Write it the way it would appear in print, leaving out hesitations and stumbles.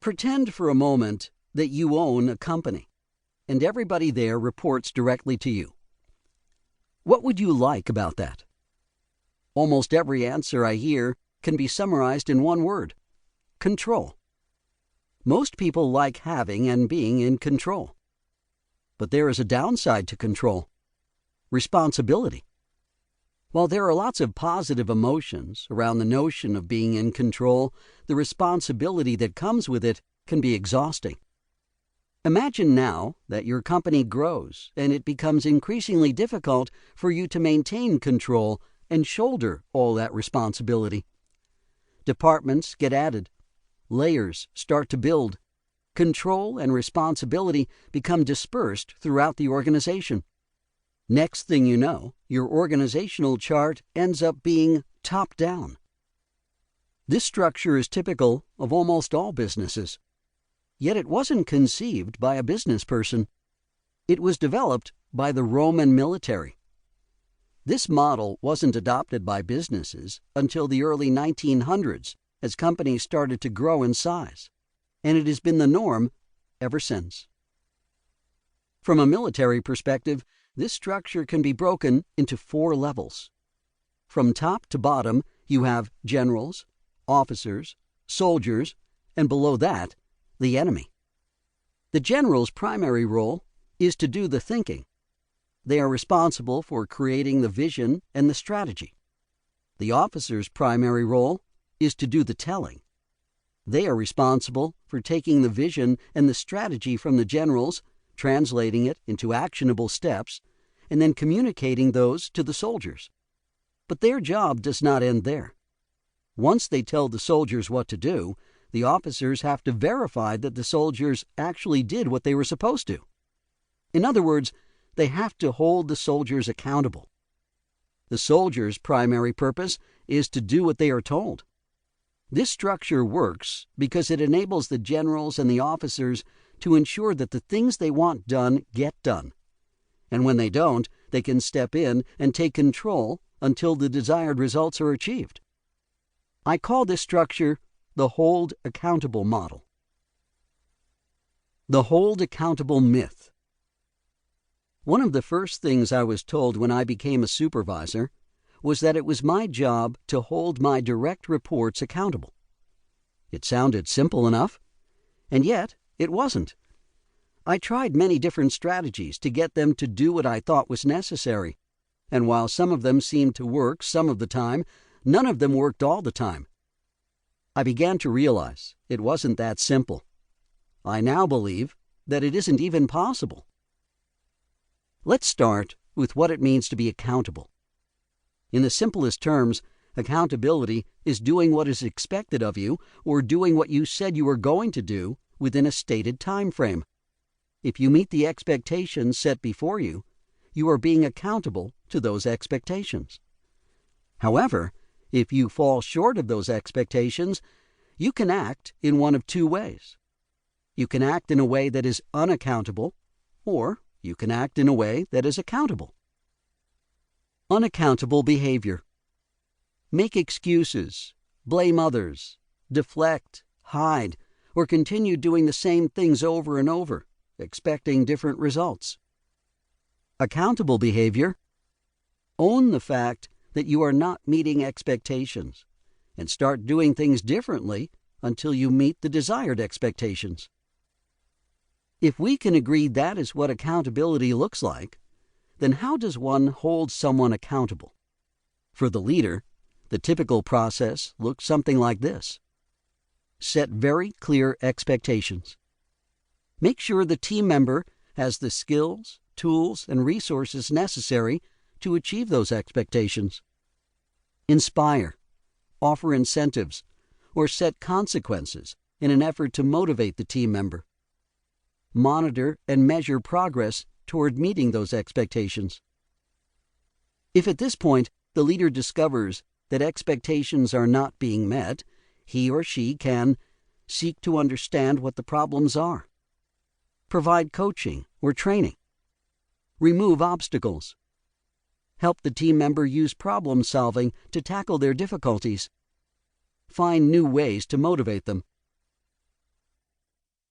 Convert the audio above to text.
Pretend for a moment that you own a company, and everybody there reports directly to you. What would you like about that? Almost every answer I hear can be summarized in one word: control. Most people like having and being in control. But there is a downside to control: responsibility. While there are lots of positive emotions around the notion of being in control, the responsibility that comes with it can be exhausting. Imagine now that your company grows and it becomes increasingly difficult for you to maintain control and shoulder all that responsibility. Departments get added. Layers start to build. Control and responsibility become dispersed throughout the organization. Next thing you know, your organizational chart ends up being top-down. This structure is typical of almost all businesses. Yet it wasn't conceived by a business person. It was developed by the Roman military. This model wasn't adopted by businesses until the early 1900s as companies started to grow in size, and it has been the norm ever since. From a military perspective, this structure can be broken into 4 levels. From top to bottom, you have generals, officers, soldiers, and below that, the enemy. The general's primary role is to do the thinking. They are responsible for creating the vision and the strategy. The officer's primary role is to do the telling. They are responsible for taking the vision and the strategy from the generals, translating it into actionable steps, and then communicating those to the soldiers. But their job does not end there. Once they tell the soldiers what to do, the officers have to verify that the soldiers actually did what they were supposed to. In other words, they have to hold the soldiers accountable. The soldiers' primary purpose is to do what they are told. This structure works because it enables the generals and the officers to ensure that the things they want done get done. And when they don't, they can step in and take control until the desired results are achieved. I call this structure the hold accountable model. The hold accountable myth. One of the first things I was told when I became a supervisor was that it was my job to hold my direct reports accountable. It sounded simple enough, and yet it wasn't. I tried many different strategies to get them to do what I thought was necessary, and while some of them seemed to work some of the time, none of them worked all the time. I began to realize it wasn't that simple. I now believe that it isn't even possible. Let's start with what it means to be accountable. In the simplest terms, accountability is doing what is expected of you or doing what you said you were going to do within a stated time frame. If you meet the expectations set before you, you are being accountable to those expectations. However, if you fall short of those expectations, you can act in one of 2 ways. You can act in a way that is unaccountable, or you can act in a way that is accountable. Unaccountable behavior. Make excuses, blame others, deflect, hide, or continue doing the same things over and over, expecting different results. Accountable behavior. Own the fact that you are not meeting expectations and start doing things differently until you meet the desired expectations. If we can agree that is what accountability looks like, then how does one hold someone accountable? For the leader, the typical process looks something like this. Set very clear expectations. Make sure the team member has the skills, tools, and resources necessary to achieve those expectations. Inspire, offer incentives, or set consequences in an effort to motivate the team member. Monitor and measure progress toward meeting those expectations. If at this point the leader discovers that expectations are not being met, he or she can seek to understand what the problems are, provide coaching or training, remove obstacles, help the team member use problem solving to tackle their difficulties, find new ways to motivate them.